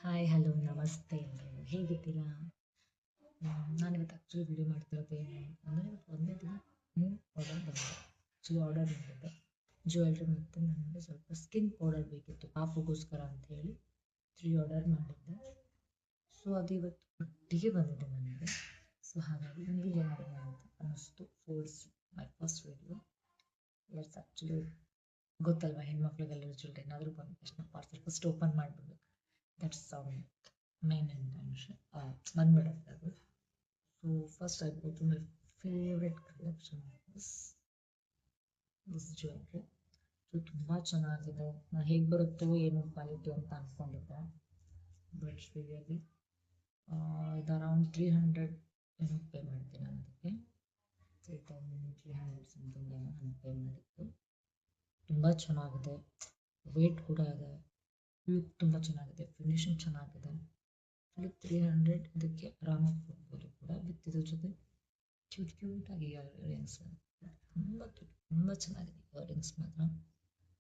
Hi hello ನಮಸ್ತೆ ಎಲ್ರಿಗೂ ಹೇಗಿದ್ದೀರಾ? ನಾನಿವತ್ತು ಆ್ಯಕ್ಚುಲಿ ವಿಡಿಯೋ ಮಾಡ್ತಿರೋದು ಏನು ಅಂದರೆ ಇವತ್ತು ಒಂದೇ ದಿನ 3 ಆರ್ಡರ್ ಬಂದಿದೆ. ಆರ್ಡರ್ ಮಾಡಿದ್ದೆ ಜ್ಯುವೆಲ್ರಿ ಮತ್ತು ನನಗೆ ಸ್ವಲ್ಪ ಸ್ಕಿನ್ ಪೌಡರ್ ಬೇಕಿತ್ತು ಪಾಪುಗೋಸ್ಕರ ಅಂತ ಹೇಳಿ 3 ಆರ್ಡರ್ ಮಾಡಿದ್ದೆ. ಸೊ ಅದು ಇವತ್ತು ಒಟ್ಟಿಗೆ ಬಂದಿದೆ ನನಗೆ. ಸೊ ಹಾಗಾಗಿ ವಿಡಿಯೋ ಮಾಡೋಣ ಅಂತ ಅನ್ನಿಸ್ತು. My first video. Let's actually ಗೊತ್ತಲ್ವ, ಹೆಣ್ಮಕ್ಳಿಗೆಲ್ಲರೂ ಜ್ಯುವೆಲ್ರಿ ಏನಾದರೂ ಬಂದ ತಕ್ಷಣ ಪಾರ್ಸಲ್ ಫಸ್ಟ್ ಓಪನ್ ಮಾಡಿಬಿಡ್ಬೇಕು. ದಟ್ಸ್ main intention ಬಂದ್ಬಿಡುತ್ತೆ ಅದು. So first I go to my favorite collection of this jewelry. So ತುಂಬ ಚೆನ್ನಾಗಿದೆ. ನಾನು ಹೇಗೆ ಬರುತ್ತೋ ಏನು ಕ್ವಾಲಿಟಿ ಅಂತ ಅಂದ್ಕೊಂಡಿದ್ದೆ, ಬಟ್ ರಿಯಲಿ ಇದು ಅರೌಂಡ್ 300 ಏನೋ ಪೇ ಮಾಡಿದ್ದೆ ನಾನು ಅದಕ್ಕೆ. 3300 ಸಮಥಿಂಗ್ ಏನೋ ನಾನು ಪೇ ಮಾಡಿದ್ದು. ತುಂಬ ಚೆನ್ನಾಗಿದೆ, ವೇಟ್ ಕೂಡ ಇದೆ, ಲುಕ್ ತುಂಬ ಚೆನ್ನಾಗಿದೆ, ಫಿನಿಶಿಂಗ್ ಚೆನ್ನಾಗಿದೆ. 300 ಇದಕ್ಕೆ ಆರಾಮಾಗಿ ಕೊಡ್ಬೋದು ಕೂಡ. ವಿತ್ ಇದ್ರ ಜೊತೆ ಕ್ಯೂಟಾಗಿ ಇಯರಿಂಗ್ಸ್ ತುಂಬ ಚೆನ್ನಾಗಿದೆ. ಇಯರಿಂಗ್ಸ್ ಮಾತ್ರ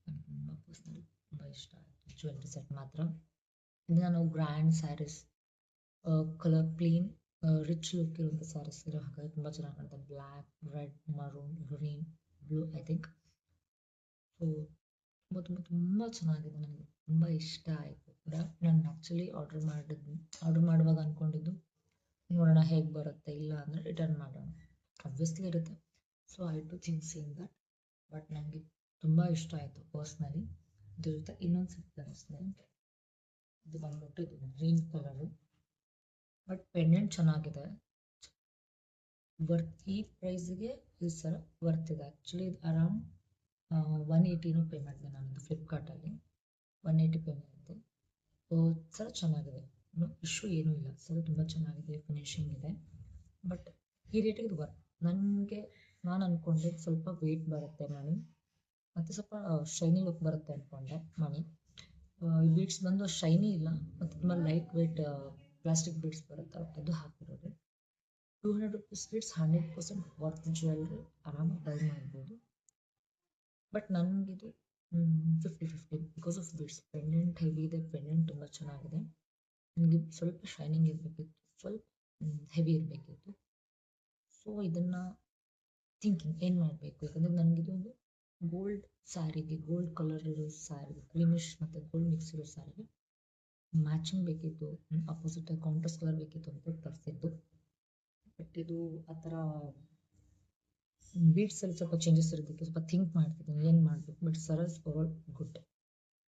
ನನಗೆ ತುಂಬ ಪರ್ಸ್ನಲಿ ತುಂಬ ಇಷ್ಟ ಆಯಿತು. ಜ್ಯುವೆಲ್ರಿ ಸೆಟ್ ಮಾತ್ರ ಇದು ನಾನು grand sarees colour plain rich look ಇರುವಂಥ ಸ್ಯಾರೀಸ್ ಇರೋ ಹಾಗಾಗಿ ತುಂಬ ಚೆನ್ನಾಗಿ ಕಾಣುತ್ತೆ. Black, red, maroon, green, blue I think. So ತುಂಬ ತುಂಬ ತುಂಬ ಚೆನ್ನಾಗಿದೆ, ನನಗೆ ತುಂಬ ಇಷ್ಟ ಆಯಿತು ಕೂಡ. ನಾನು ಆ್ಯಕ್ಚುಲಿ ಆರ್ಡರ್ ಮಾಡುವಾಗ ಅಂದ್ಕೊಂಡಿದ್ದು ನೋಡೋಣ ಹೇಗೆ ಬರುತ್ತೆ, ಇಲ್ಲ ಅಂದರೆ ರಿಟರ್ನ್ ಮಾಡೋಣ, ಅಬ್ವಿಯಸ್ಲಿ ಇರುತ್ತೆ. So I too think same that. But ನನಗೆ ತುಂಬ ಇಷ್ಟ ಆಯಿತು ಪರ್ಸ್ನಲಿ. ಇದ್ರ ಜೊತೆ ಇನ್ನೊಂದು ಸೆಟ್ ಅನಿಸ್ದೆ, ಇದು ಬಂದ್ಬಿಟ್ಟು ಇದು ಗ್ರೀನ್ ಕಲರು. ಬಟ್ ಪೆಂಡೆಂಟ್ ಚೆನ್ನಾಗಿದೆ, ಈ ಪ್ರೈಸ್ಗೆ ಈ ಸರ ವರ್ತಿದೆ. ಆ್ಯಕ್ಚುಲಿ ಇದು ಅರೌಂಡ್ 180 ಪೇ ಮಾಡಿದೆ ನಾನು ಫ್ಲಿಪ್ಕಾರ್ಟಲ್ಲಿ. 180 ಪೇ ಮಾಡಿದ್ದೆ. ಸರ ಚೆನ್ನಾಗಿದೆ, ಇಶ್ಯೂ ಏನೂ ಇಲ್ಲ. ಸರ ತುಂಬ ಚೆನ್ನಾಗಿದೆ, ಫಿನಿಶಿಂಗ್ ಇದೆ. ಬಟ್ ಈ ರೇಟಿಗೆ ಇದು ನಾನು ಅಂದ್ಕೊಂಡೆ ಸ್ವಲ್ಪ ವೆಯ್ಟ್ ಬರುತ್ತೆ ಮಣಿ, ಮತ್ತು ಸ್ವಲ್ಪ ಶೈನಿ ಲುಕ್ ಬರುತ್ತೆ ಅಂದ್ಕೊಂಡೆ ಮಣಿ. ಈ ಬೀಡ್ಸ್ ಬಂದು ಶೈನಿ ಇಲ್ಲ, ಮತ್ತು ತುಂಬ ಲೈಟ್ ವೆಯ್ಟ್ ಪ್ಲಾಸ್ಟಿಕ್ ಬೀಡ್ಸ್ ಬರುತ್ತೆ, ಅದು ಹಾಕಿರೋದು. 200 ರೂಪೀಸ್ ಬೀಡ್ಸ್ 100% ವರ್ತ್ ಜ್ಯುವೆಲ್ರಿ, ಆರಾಮಾಗಿ ಬೈ ಮಾಡ್ಬೋದು. ಬಟ್ ನನಗಿದು 50-50 because of beads. Pendant heavy ಇದೆ, ಪೆಂಡೆಂಟ್ ತುಂಬ ಚೆನ್ನಾಗಿದೆ. ನನಗೆ ಸ್ವಲ್ಪ ಶೈನಿಂಗ್ ಇರಬೇಕಿತ್ತು, ಸ್ವಲ್ಪ ಹೆವಿ ಇರಬೇಕಿತ್ತು. ಸೊ ಇದನ್ನು ಥಿಂಕಿಂಗ್ ಏನು ಮಾಡಬೇಕು, ಯಾಕಂದರೆ ನನಗಿದು ಒಂದು ಗೋಲ್ಡ್ ಸ್ಯಾರಿಗೆ, ಗೋಲ್ಡ್ ಕಲರ್ ಇರೋ ಸ್ಯಾರಿ, ಕ್ರೀಮಿಶ್ ಮತ್ತು ಗೋಲ್ಡ್ ಮಿಕ್ಸ್ ಇರೋ ಸ್ಯಾರಿಗೆ ಮ್ಯಾಚಿಂಗ್ ಬೇಕಿತ್ತು, ಅಪೋಸಿಟ್ ಕಾಂಟ್ರಾಸ್ಟ್ ಕಲರ್ ಬೇಕಿತ್ತು ಅಂತ ತರಿಸಿದ್ದು. ಬಟ್ ಇದು ಆ ಥರ ಬೀಡ್ಸಲ್ಲಿ ಸ್ವಲ್ಪ ಚೇಂಜಸ್ ಇರೋದಕ್ಕೆ ಸ್ವಲ್ಪ ಥಿಂಕ್ ಮಾಡ್ತಿದ್ದೀನಿ ಏನು ಮಾಡಬೇಕು. But sir is over good.